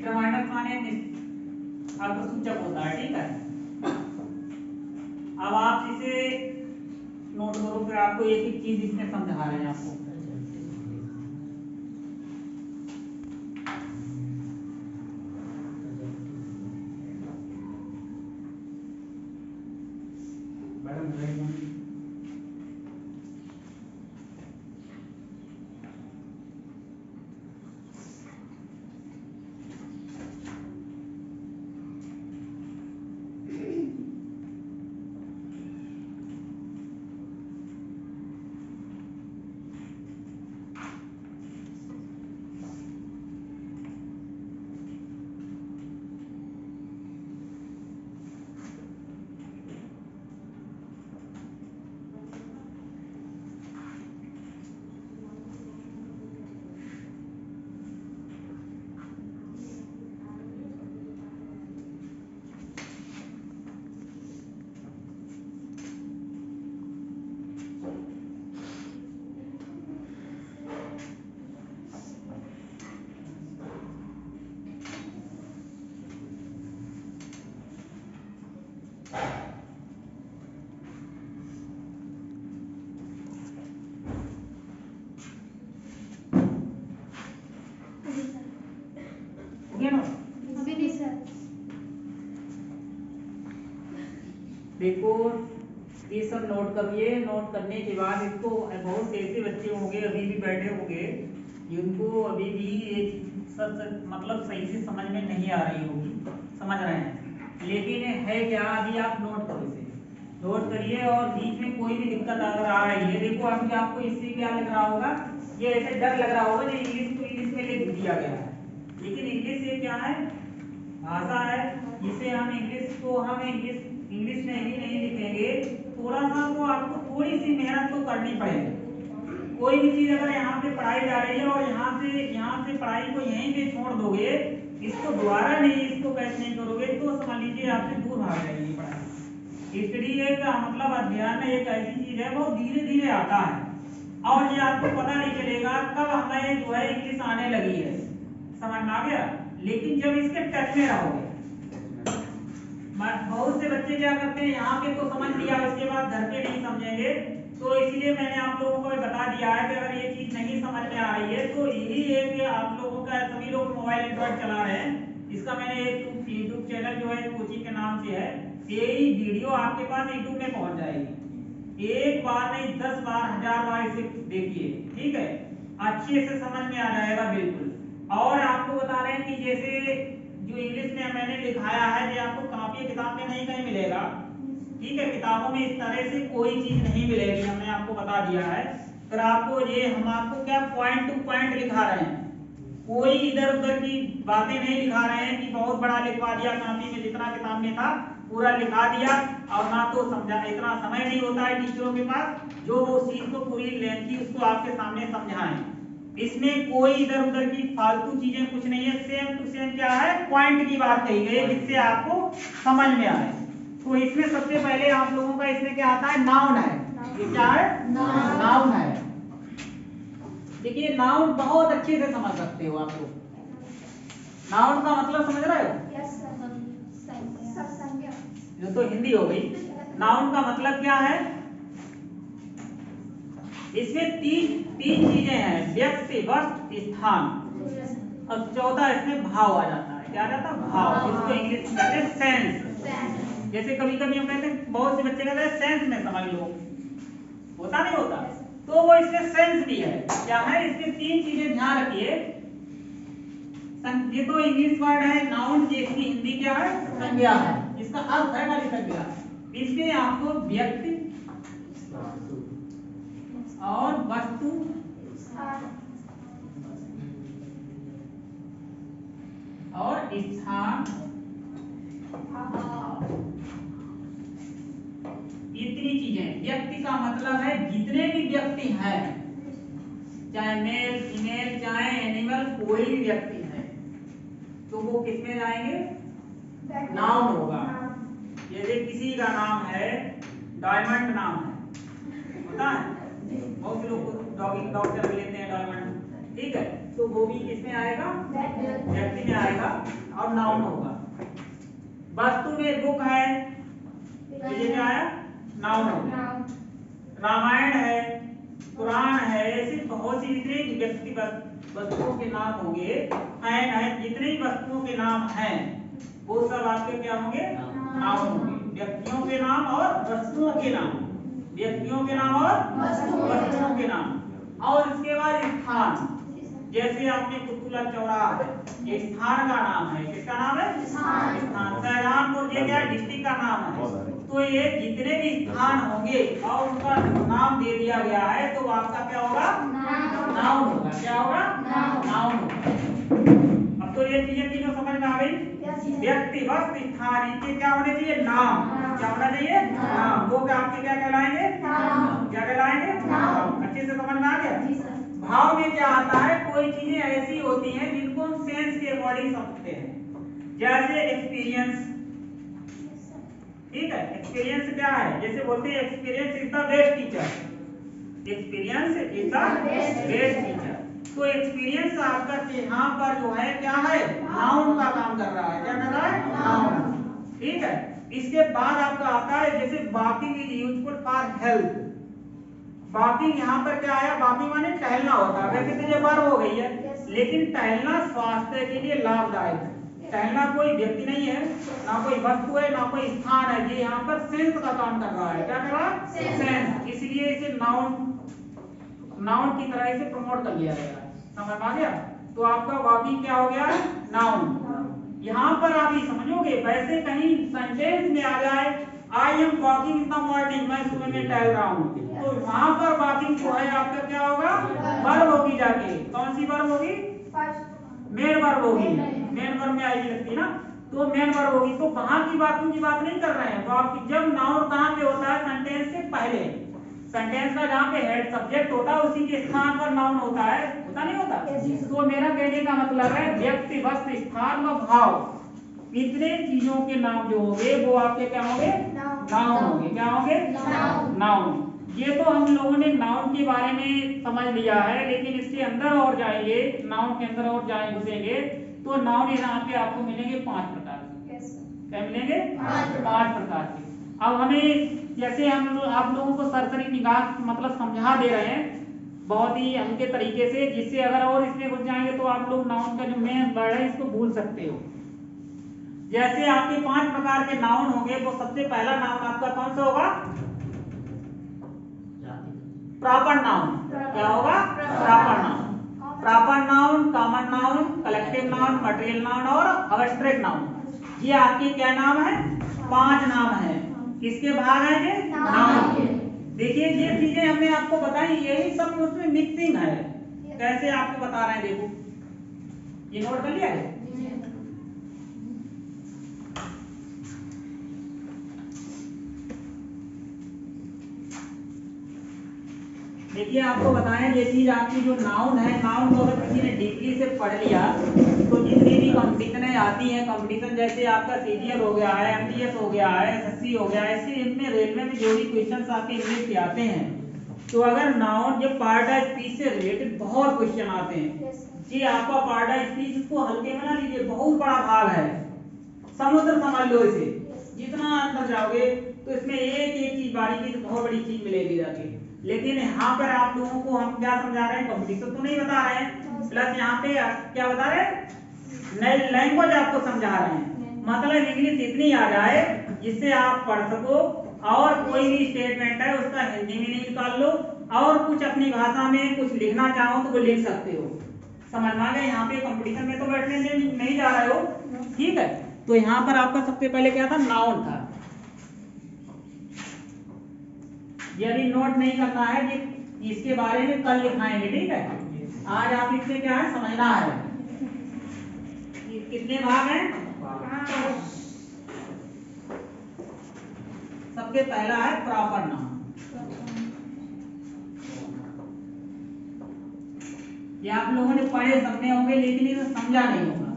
डिटरमाइनर माने अर्थसूचक होता है, ठीक है। अब आप इसे नोट करो, फिर आपको एक एक चीज इसमें समझा रहे हैं आपको। देखो ये सब नोट करिए। नोट करने के बाद इसको बहुत से ऐसे बच्चे होंगे अभी भी बैठे होंगे जिनको अभी भी एक सब मतलब सही से समझ में नहीं आ रही होगी, समझ रहे हैं, लेकिन है क्या, अभी आप नोट करो, इसे नोट करिए और बीच में कोई भी दिक्कत अगर आ रही है, देखो अभी आपको इससे क्या लग रहा होगा, ये ऐसे डर लग रहा होगा कि इंग्लिश को इंग्लिश में लिख दिया गया है, लेकिन इंग्लिश ये क्या है, भाषा है, इसे हम इंग्लिश को हम इंग्लिश में ही नहीं लिखेंगे, थोड़ा सा तो आपको थोड़ी सी मेहनत तो करनी पड़ेगी। कोई भी चीज अगर यहाँ पे पढ़ाई जा रही है और यहाँ से पढ़ाई को यहीं पे छोड़ दोगे, इसको दोबारा नहीं इसको कैच नहीं करोगे तो समझ लीजिए आपसे दूर भाग जाएगी पढ़ाई। स्टडी एक मतलब अध्ययन एक ऐसी चीज है, बहुत धीरे धीरे आता है और ये आपको पता नहीं चलेगा कब हमें जो है इंग्लिश आने लगी है, समझ में आ गया। लेकिन जब इसके टच में रहोगे, बहुत से बच्चे क्या करते हैं यहाँ पे तो समझ लिया, उसके बाद घर पे नहीं समझेंगे, तो इसलिए मैंने आप लोगों को बता दिया है कि अगर ये चीज नहीं समझ में आ रही है तो यही है कि आप लोगों का, सभी लोग मोबाइल एंड्रॉइड चला रहे हैं, इसका मैंने एक यूट्यूब चैनल जो है कोचिंग के नाम से है, यही वीडियो आपके पास यूट्यूब में पहुंच जाएगी, एक बार नहीं 10 बार 1000 बार इसे देखिए, ठीक है, अच्छे से समझ में आ जाएगा बिल्कुल। और आपको बता रहे हैं कि जैसे जो इंग्लिश में मैंने लिखाया है, ये आपको कॉपी किताब में नहीं कहीं मिलेगा, ठीक है, किताबों में इस तरह से कोई चीज नहीं मिलेगी, हमने आपको बता दिया है। फिर आपको ये हम आपको क्या पॉइंट टू पॉइंट लिखा रहे हैं, कोई इधर उधर की बातें नहीं लिखा रहे हैं कि बहुत बड़ा लिखवा दिया कॉपी में, जितना किताब में था पूरा लिखा दिया, और ना तो समझा, इतना समय नहीं होता है टीचरों के पास जो उस चीज को पूरी लेंथी उसको आपके सामने समझाएं। इसमें कोई इधर उधर की फालतू चीजें कुछ नहीं है, सेम टू सेम क्या है, पॉइंट की बात कही गई है जिससे आपको समझ में आए। तो इसमें सबसे पहले आप लोगों का इसमें क्या आता है, नाउन है, ये क्या है, नाउन है। देखिए नाउन बहुत अच्छे से समझ सकते हो आप लोग, नाउन का मतलब समझ रहे हो, जो तो हिंदी हो गई। नाउन का मतलब क्या है, इसमें तीन चीजें हैं, व्यक्ति, वस्तु, स्थान, और चौथा इसमें भाव आ जाता है, क्या आ जाता है, भाव, जिसको इंग्लिश में कहते हैं सेंस। जैसे कभी कभी हम कहते हैं, बहुत से बच्चे कहते हैं सेंस में समझ लो, होता नहीं होता, तो वो इसमें सेंस भी है, क्या है, इसमें तीन चीजें ध्यान रखिए। ये तो इंग्लिश वर्ड है नाउन, जिसकी हिंदी क्या है, संज्ञा है, इसका अर्थ है वाली संज्ञा। इसमें आपको व्यक्ति और वस्तु और स्थान, इतनी चीजें। व्यक्ति का मतलब है जितने भी व्यक्ति हैं, चाहे मेल फीमेल चाहे एनिमल, कोई भी व्यक्ति है तो वो किसमें जाएंगे, नाउन होगा। यदि किसी का नाम है डायमंड, नाम है, होता है, बहुत से लोग डॉग चल लेते हैं डायमंड, ठीक है, तो वो भी किसमें आएगा, व्यक्ति में आएगा और नाउन होगा। वस्तु में बुक है, तो ये क्या आया, नाउन हो गया। रामायण है, पुराण है, ऐसी बहुत सी जितने व्यक्ति वस्तुओं के नाम होंगे, फैन है, जितनी वस्तुओं के नाम हैं वो सब आपके क्या होंगे, नाउन होंगे। व्यक्तियों के नाम और वस्तुओं के नाम, व्यक्तियों के नाम और वस्तुओं के नाम। और इसके बाद स्थान, जैसे आपने कुतुला चौराहा है, ये स्थान का नाम है, किसका नाम है, स्थान। शाहजहानपुर ये क्या डिस्ट्रिक्ट का नाम है। तो ये जितने भी स्थान होंगे और उनका नाम दे दिया गया है तो आपका क्या होगा, नाउन होगा। क्या होगा, नाउन होगा। अब तो ये चीजें तीनों समझ में आ गई। व्यक्ति, वस्तु, स्थान, इनके क्या होने चाहिए, नाम। क्या होना चाहिए, नाम। वो आपके क्या कहलाएंगे, क्या कहलाएंगे, नाम। अच्छे से समझ में आ गया। भाव में क्या आता है, कोई चीजें ऐसी होती हैं जिनको हम सेंस के अकॉर्डिंग समझते हैं, जैसे एक्सपीरियंस। ठीक है, एक्सपीरियंस क्या है, जैसे बोलते हैं experience is the best teacher, experience is the best teacher. तो एक्सपीरियंस आपका यहाँ पर जो है क्या है, नाउन का काम कर रहा है। क्या कर रहा है, नाउन। ठीक है, इसके बाद आपका आता है जैसे walking is useful for health. Walking यहाँ पर क्या आया, वॉकिंग माने टहलना होता है। वैसे तो ये वर्ब हो गई है, लेकिन टहलना स्वास्थ्य के लिए लाभदायक है। टहलना कोई व्यक्ति नहीं है, ना कोई वस्तु है, ना कोई स्थान है, ये यहाँ पर सेंस का काम कर रहा है। क्या कर रहा है, सेंस। इसलिए इसे नाउन की तरह इसे प्रमोट कर लिया गया है। समझ आ गया। तो आपका वॉकिंग क्या हो गया, नाउन। यहाँ पर आप ही समझोगे, वैसे कहीं सेंटेंस में आ जाए I am walking in the morning, मैं सुबह में टहल रहा हूँ, तो वहां पर वॉकिंग जो है आपका क्या होगा, वर्ब होगी। जाके कौन सी वर्ब होगी, मेन वर्ब होगी। मेन वर्ब में आएगी लगती ना, तो मेन वर्ब होगी। तो वहां की वॉकिंग की बात नहीं कर रहे हैं। जब नाउन कहाँ पे होता है, सेंटेंस से पहले। सेंटेंस का जहाँ पे हेड सब्जेक्ट होता है उसी के स्थान पर नाउन होता है, होता नहीं होता। तो मेरा कहने का मतलब है व्यक्ति, वस्तु, स्थान व भाव, इतने चीजों के नाम जो होंगे वो आपके क्या होंगे, नाउन होंगे। क्या होंगे, नाउन। ये तो हम लोगों ने नाउन के बारे में समझ लिया है, लेकिन इसके अंदर और जाएंगे, नाउन के अंदर और जाएंगे घुसेंगे तो नाउन यहाँ पे आपको मिलेंगे 5 प्रकार के। क्या मिलेंगे, 5 प्रकार के। अब हमें जैसे आप लोगों को सरसरी निगाह मतलब समझा दे रहे हैं बहुत ही हल्के तरीके से, जिससे अगर और इसमें घुस जाएंगे तो आप लोग नाउन का जो मेन वर्ड है इसको भूल सकते हो। जैसे आपके 5 प्रकार के नाउन होंगे, वो सबसे पहला नाउन आपका कौन सा होगा, प्रॉपर नाउन। क्या होगा, proper noun. Proper noun, common noun, collective noun, material noun और अब्स्ट्रैक्ट नाउन। ये आपके क्या नाम है, 5 नाम है। किसके भाग है ये, नाउन। देखिए ये चीजें हमने आपको बताई, यही सब उसमें मिक्सिंग है। कैसे आपको बता रहे हैं, देखो ये नोट कर लिया है। देखिए आपको बताएं, ये चीज आपकी जो नाउन है, नाउन को अगर किसी ने डीपली से पढ़ लिया तो जितनी भी कंपटीशनें आती हैं, कंपटीशन जैसे आपका सीजीएल हो गया है, एमटीएस हो गया है, एसएससी हो गया है, ऐसे इनमें रेलवे में जो भी क्वेश्चंस आपके इंग्लिश के आते हैं, तो अगर नाउन, ये पार्ट ऑफ स्पीच से रिलेटेड बहुत क्वेश्चन आते हैं। जी आपका पार्ट ऑफ स्पीच, इसको हल्के में ना लीजिए, बहुत बड़ा भाग है, समुद्र समझ लो इसे। जितना अंदर जाओगे तो इसमें एक एक चीज बारीकी से बहुत बड़ी चीज मिलेगी जाके। लेकिन यहाँ पर आप लोगों को हम क्या समझा रहे हैं, कंपटीशन तो नहीं बता रहे हैं, प्लस यहाँ पे क्या बता रहे हैं, नई लैंग्वेज आपको समझा रहे हैं। मतलब इंग्लिश इतनी आ जाए जिससे आप पढ़ सको, और कोई भी स्टेटमेंट है उसका हिंदी में निकाल लो, और कुछ अपनी भाषा में कुछ लिखना चाहो तो वो लिख सकते हो। समझ में आ गया। यहाँ पे कंपटीशन में तो बैठने नहीं जा रहे हो, ठीक है। तो यहाँ पर आपका सबसे पहले क्या था, नाउन था। ये अभी नोट नहीं करना है, कि इसके बारे में कल लिखाएंगे, ठीक है। आज आप इससे क्या है समझना है, कितने भाग हैं, सबसे पहला है प्रॉपर नाउन। ये आप लोगों ने पढ़े समझे होंगे, लेकिन इसे समझा नहीं होगा।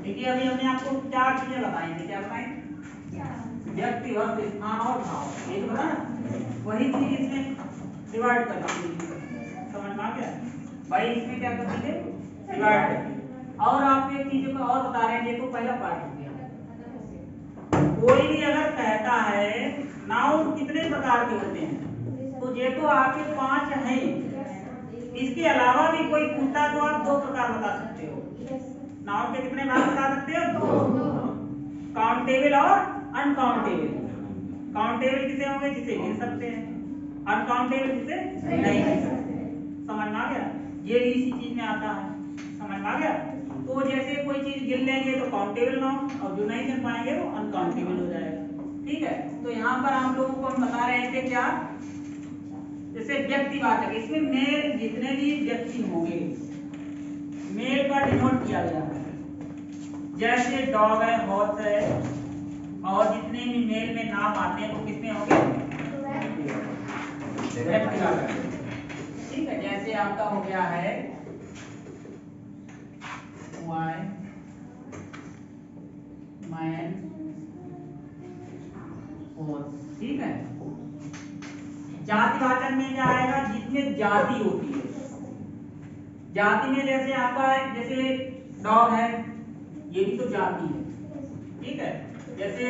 देखिए अभी हमने आपको 4 चीजें बताई थी, क्या बताई? व्यक्ति, वस्तु, स्थान और भाव, एक बता ना, वही चीज इसमें डिवाइड कर दीजिए। समझ में आ गया भाई? इसमें क्या कर दीजिए, डिवाइड कर दीजिए। और आपको एक चीज को और बता रहे हैं, देखो पहला पार्ट हो गया। कोई भी अगर कहता है नाउन कितने प्रकार के होते हैं, तो ये तो आपके 5 हैं, इसके अलावा भी कोई पूछता तो आप 2 प्रकार बता सकते हो। नाउन के कितने भाग बता सकते हो? 2, काउंटेबल और अनकाउंटेबल। काउंटेबल किसे होंगे? जिसे गिन सकते हैं, अनकाउंटेबल जिसे नहीं गिन सकते। समझ में आ गया? ये भी इसी चीज में आता है। समझ में आ गया? तो जैसे कोई चीज गिन लेंगे तो काउंटेबल नाउन, और जो नहीं गिन पाएंगे वो अनकाउंटेबल हो जाएगा। ठीक है, तो यहाँ पर हम लोगों को हम बता रहे थे क्या, जैसे व्यक्तिवाचक, इसमें मेल जितने भी व्यक्ति होंगे मेल का डिनोट किया गया है। जैसे डॉग है, हॉर्स है, और जितने भी मेल में नाम आते हैं वो किसमें होंगे? व्यक्तिवाचक। ठीक है, जैसे आपका हो गया है वाई, मैन, हॉर्स। ठीक है, जातिवाचक में क्या आएगा? जिसमें जाति होती है। जाति में जैसे आपका जैसे डॉग है, ये भी तो जाति है। ठीक है, जैसे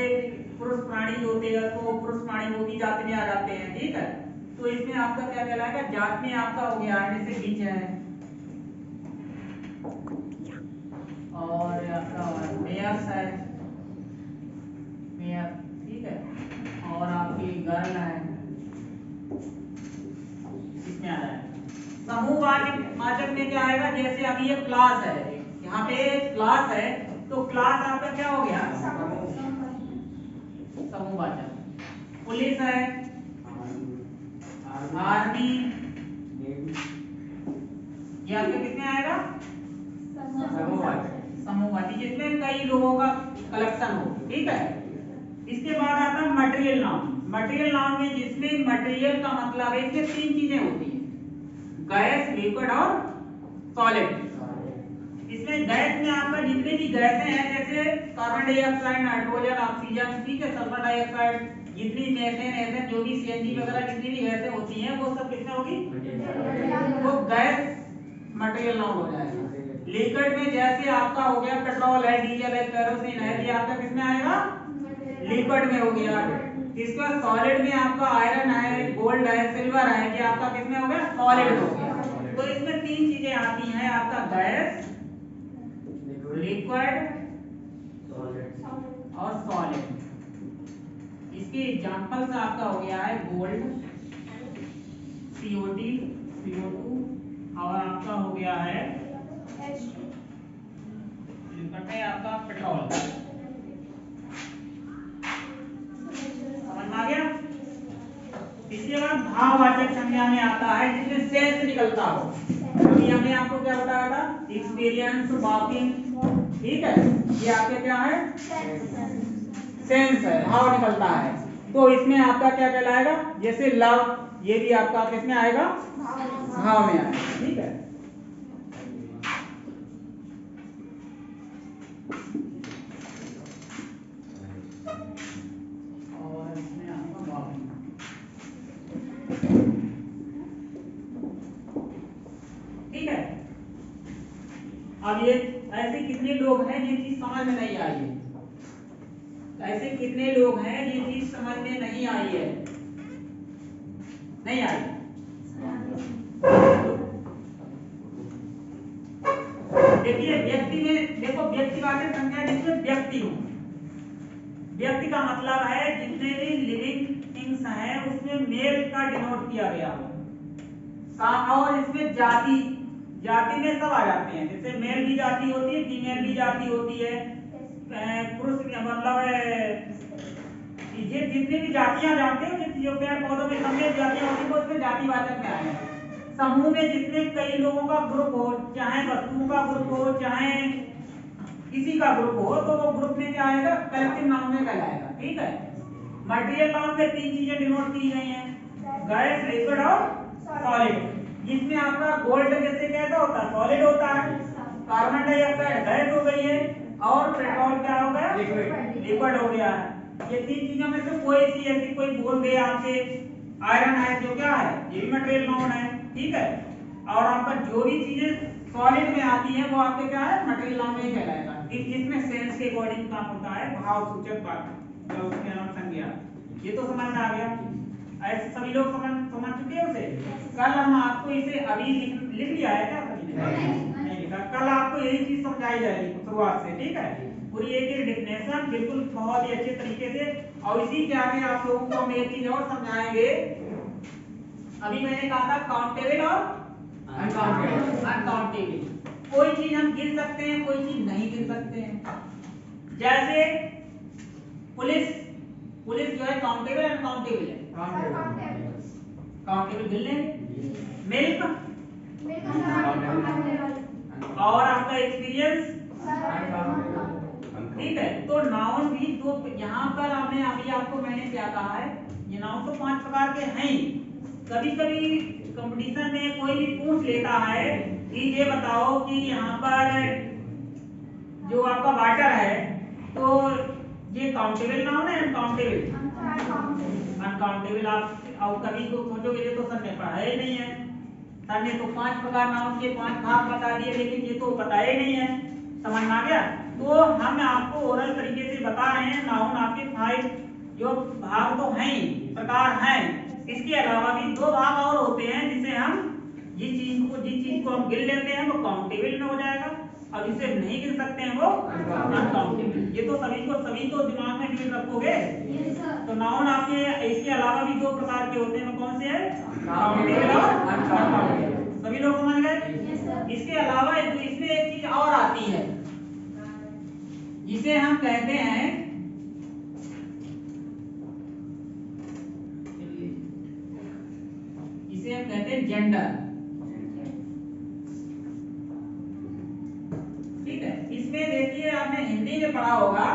पुरुष प्राणी होते हैं तो पुरुष प्राणी वो भी जाति में आ जाते हैं। ठीक है, तो इसमें आपका क्या कहलाएगा? जात में आपका हो गया है जैसे बीच है, और आपका मेयर्स है, मेयर। ठीक है, और आपकी गर्ल है, इसमें आ जाएगा। समूहवाचक में क्या आएगा? जैसे अभी ये क्लास है, यहाँ पे क्लास है, तो क्लास आपका क्या हो गया? समूहवाचक। पुलिस है, आर्मी, ये आपके किसमें आएगा? समूहवाची, जिसमें कई लोगों का कलेक्शन हो। ठीक है, इसके बाद आता है मटेरियल नाउन। मटेरियल नाउन में जिसमें मटेरियल का मतलब है, इसमें 3 चीजें होती हैं, गैस, लिक्विड और सॉलिड। इसमें गैस में आपका जितने भी गैसें हैं, जैसे कार्बन डाइऑक्साइड, नाइट्रोजन, ऑक्सीजन, ठीक है, सल्फर डाइऑक्साइड, जितनी मीथेन, एथेन, जो भी सीएनजी वगैरह जितनी भी गैसें होती हैं वो सब किसमें होगी? वो गैस मटेरियल नाउन हो जाएगा। लिक्विड में जैसे आपका हो गया पेट्रोल है, डीजल है, केरोसिन है, ये आपका किसमें आएगा? लिक्विड में हो गया। इसके बाद सॉलिड में आपका आयरन है, गोल्ड है, सिल्वर है, ये आपका किसमें हो गया? सॉलिड हो गया। तो इसमें 3 चीजें आती हैं, आपका गैस, लिक्विड और सॉलिड। इसके एग्जांपल्स आपका हो गया है गोल्ड, CO2, CO2, और आपका हो गया है लिक्विड में आपका पेट्रोल। समझ में आ गया? इसके बाद भाववाचक संज्ञा में आता है जिसमें सेंस निकलता हो। अभी हमने आपको क्या बताया था? Experience, walking. ठीक है, ये आपके क्या है? सेंस है, भाव निकलता है। तो इसमें आपका क्या कहलाएगा? जैसे लव, ये भी आपका किसमें आएगा? भाव में आएगा। ठीक है, और इसमें आपका भाव। ठीक है, अब ये ऐसे कितने लोग हैं ये चीज समझ में नहीं आई है? ऐसे कितने लोग हैं ये चीज समझ में नहीं आई है? नहीं आई? देखिए व्यक्ति में देखो, व्यक्तिवाचक संज्ञा जिसमें व्यक्ति हो, व्यक्ति का मतलब है जितने भी लिविंग थिंग्स हैं उसमें मेल का डिनोट किया गया हो। और इसमें जाति, जाति में सब आ जाते हैं, जैसे मेल भी जाति होती है, फीमेल भी जाति होती है, पुरुष मतलब ये जितनी भी जातियां जानते हो, जो पेड़ पौधों में सब जातियां होती है उसमें जातिवाचक में आए। समूह में जितने कई लोगों का ग्रुप हो, चाहे वस्तुओं का ग्रुप हो, चाहे किसी का ग्रुप हो, तो वो ग्रुप में क्या आएगा? कलेक्टिव नाउन में कहलाएगा। ठीक है, मटेरियल नाउन में 3 चीजें डिनोट की गई हैं, गैस, लिक्विड और सॉलिड। जिसमें आपका गोल्ड जैसे कैसा होता है? सॉलिड होता है। कार्बन डाइऑक्साइड गैस हो गई है, और पेट्रोल क्या हो गया, लिक्विड हो गया है। ये तीन चीजों में से कोई सी ऐसी कोई बोल दे आपसे आयरन है जो क्या है, ये भी मटेरियल नाउन है, ठीक है। और आपका जो भी चीजें सॉलिड में आती है वो आपके क्या है, मटेरियल नाउन में कहलाएगा। जिसमें सेंस के अकॉर्डिंग काम होता है, भाव सूचक बात उसके नाम संज्ञा। ये तो समझ में आ गया, ऐसे सभी लोग समझ चुके हैं उसे। कल हम आपको इसे अभी लिख लिया है क्या सभी ने? नहीं लिखा। कल आपको यही चीज समझाई जाएगी शुरुआत से, ठीक है। पूरी एक डेफिनेशन बिल्कुल बहुत ही अच्छे तरीके से। और इसी के आगे आप लोगों को हम एक चीज और समझाएंगे। अभी मैंने कहा था काउंटेबल और अनकाउंटेबल। कोई चीज हम गिन सकते हैं, कोई चीज नहीं गिन सकते हैं। जैसे पुलिस जो है काउंटेबल अनकाउंटेबल है? काउंटेबल गिन लेंगे। मिल्क और आपका एक्सपीरियंस, ठीक है। तो नाउन भी दो, यहाँ पर हमने अभी आपको मैंने क्या कहा है, ये नाउन तो 5 प्रकार के हैं। कभी कभी कंपटीशन में कोई भी पूछ लेता है कि ये बताओ कि यहाँ पर जो आपका वाटर है तो ये काउंटेबल नाउन है अनकाउंटेबल? अनकाउंटेबल। आप और कभी को सोचोगे ये तो सर ने पढ़ा ही नहीं है, सर ने तो 5 प्रकार नाउन के 5 भाग बता दिए, लेकिन ये तो पता ही नहीं है। समझ में आ गया? तो हम आपको ओरल तरीके से बता रहे हैं नाउन आपके 5 जो भाग तो हैं, प्रकार हैं। इसके अलावा भी 2 भाग और होते हैं जिसे हम जिस चीज को हम गिन लेते हैं वो काउंटेबल में हो जाएगा, और जिसे नहीं गिन सकते हैं वो अनकाउंटेबल। ये तो सभी को दिमाग में क्लियर रखोगे। तो नाउन आपके इसके अलावा भी 2 प्रकार के होते हैं, वो कौन से हैं? काउंटेबल और अनकाउंटेबल। सभी लोग समझ गए? इसके अलावा इसमें एक चीज और आती है जिसे हम कहते हैं, इसे हम कहते हैं जेंडर, ठीक है। इसमें देखिए आपने हिंदी में पढ़ा होगा,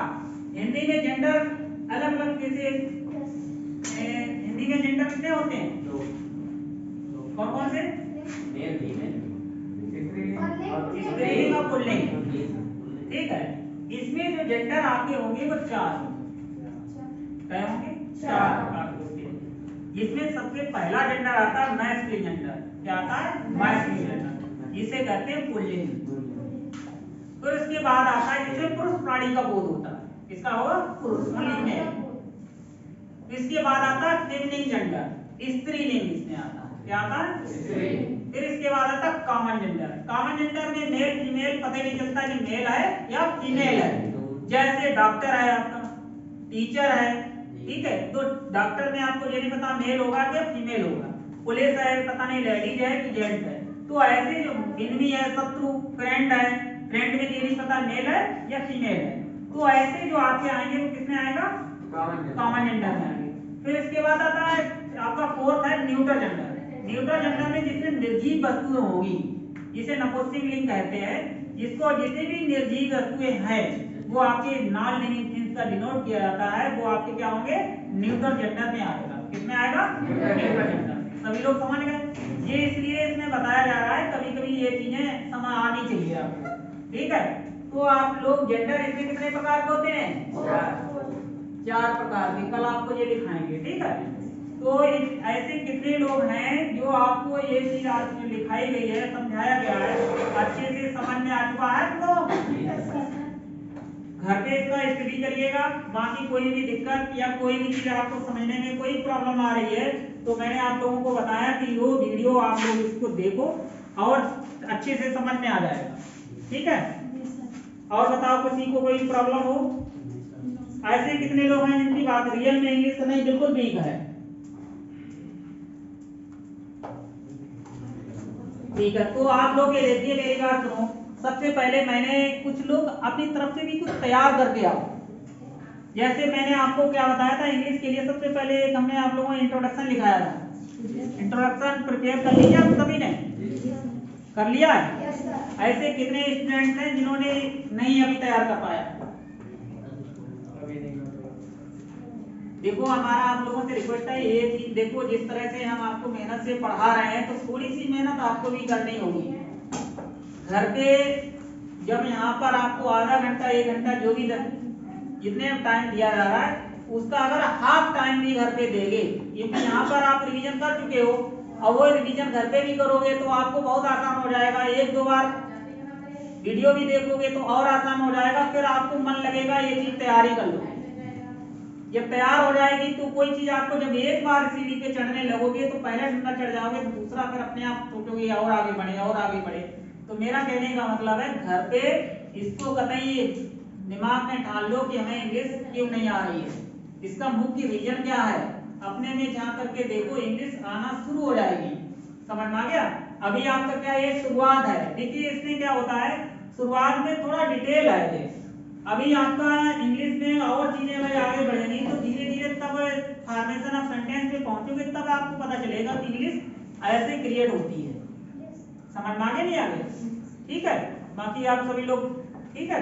हिंदी में जेंडर अलग अलग कैसे, हिंदी में जेंडर कितने होते हैं? कौन कौन से? स्त्रीलिंग और पुल्लिंग, ठीक है। इसमें जो जेंडर आपके होंगे वो 4 क्या होंगे? 4 प्रकार के होते हैं। जिसमें सबसे पहला जेंडर आता है मैस्कुलिन जेंडर। क्या आता है? मैस्कुलिन जेंडर, जिसे कहते हैं पुल्लिंग। तो इसके बाद आता है जिसमें पुरुष प्राणी का बोध होता है, किसका होगा? पुरुष, पुल्लिंग में। इसके बाद आता है फेमिनिन जेंडर, स्त्रीलिंग इसमें आता है। क्या आता है? स्त्रीलिंग। फिर इसके बाद आता है कॉमन जेंडर। कॉमन जेंडर में मेल फीमेल पता ही नहीं चलता कि मेल है या फीमेल है। जैसे डॉक्टर है आपका, टीचर है, ठीक है, तो डॉक्टर में आपको ये नहीं पता मेल होगा या फीमेल होगा। पुलिस है, पता नहीं लेडीज है कि जेंट्स है। तो ऐसे जो एनिमी है, शत्रु, फ्रेंड है, फ्रेंड में ये नहीं पता मेल है या फीमेल है। तो ऐसे जो आपके आएंगे वो किसमें आएगा? कॉमन जेंडर में आएंगे। फिर इसके बाद आता है आपका 4th है न्यूट्रल जेंडर। न्यूट्रल जेंडर में जिसमें निर्जीव वस्तुएं होगी, जिसे नपुंसकलिंग कहते हैं, जिसको जितनी भी निर्जीव वस्तुएं हैं वो आपके नॉन लिविंग थिंग्स का डिनोट किया जाता है, वो आपके क्या होंगे? न्यूट्रल जेंडर में आएगा। किसमें आएगा? Neutral gender. सभी लोग समझ गए? ये इसलिए इसमें बताया जा रहा है, कभी कभी ये चीजें समझ आनी चाहिए आपको, ठीक है। तो आप लोग जेंडर इसमें कितने प्रकार के होते हैं? 4 प्रकार के। कल आपको ये दिखाएंगे, ठीक है। तो ऐसे कितने लोग हैं जो आपको ये चीज आज जो लिखाई गई है, समझाया गया है, अच्छे से समझ में आ चुका है? तो घर पे इसका स्टडी करिएगा। बाकी कोई भी दिक्कत या कोई भी चीज आपको समझने में कोई प्रॉब्लम आ रही है तो मैंने आप लोगों को बताया कि वो वीडियो आप लोग इसको देखो और अच्छे से समझ में आ जाएगा, ठीक है। और बताओ किसी को कोई प्रॉब्लम हो? ऐसे कितने लोग हैं जिनकी बात रियल में इंग्लिश नहीं बिल्कुल वीक है? ठीक है, तो आप लोग ये देखिए, मेरी बात सुनो। सबसे पहले मैंने कुछ लोग अपनी तरफ से भी कुछ तैयार करके आओ। जैसे मैंने आपको क्या बताया था इंग्लिश के लिए, सबसे पहले एक हमने आप लोगों को इंट्रोडक्शन लिखाया था। इंट्रोडक्शन प्रिपेयर कर लिया सभी ने? कर लिया है? ऐसे कितने स्टूडेंट्स हैं जिन्होंने नहीं अभी तैयार कर पाया? देखो हमारा आप लोगों से रिक्वेस्ट है, ये चीज देखो, जिस तरह से हम आपको मेहनत से पढ़ा रहे हैं तो थोड़ी सी मेहनत आपको भी करनी होगी। घर पे जब यहाँ पर आपको आधा घंटा 1 घंटा जो भी जितने टाइम दिया जा रहा है उसका अगर हाफ टाइम भी घर पे देंगे, क्योंकि यहाँ पर आप रिवीजन कर चुके हो, अब वो रिवीजन घर पे भी करोगे तो आपको बहुत आसान हो जाएगा। 1-2 बार वीडियो भी देखोगे तो और आसान हो जाएगा, फिर आपको मन लगेगा ये चीज तैयारी कर लो। जब तैयार हो जाएगी तो कोई चीज आपको जब एक बार सीढ़ी पे चढ़ने लगोगे तो पहला डंडा चढ़ जाओगे तो दूसरा फिर अपने आप सोचोगे और आगे बढ़े और आगे बढ़े। तो मेरा कहने का मतलब है घर पे इसको कतई दिमाग में ठान लो कि हमें इंग्लिश क्यों नहीं आ रही है, इसका मुख्य रीजन क्या है, अपने में झांक करके देखो, इंग्लिश आना शुरू हो जाएगी। समझ में आ गया? अभी आपका क्या ये शुरुआत है। देखिए इसमें क्या होता है, शुरुआत में थोड़ा डिटेल है ये, अभी आपका इंग्लिश में और चीजें भाई आगे बढ़ेंगी तो धीरे धीरे तब फॉर्मेशन ऑफ सेंटेंस पे पहुंचोगे तब आपको पता चलेगा कि इंग्लिश ऐसे क्रिएट होती है। समझ में आगे नहीं आगे? ठीक है, बाकी आप सभी लोग ठीक है।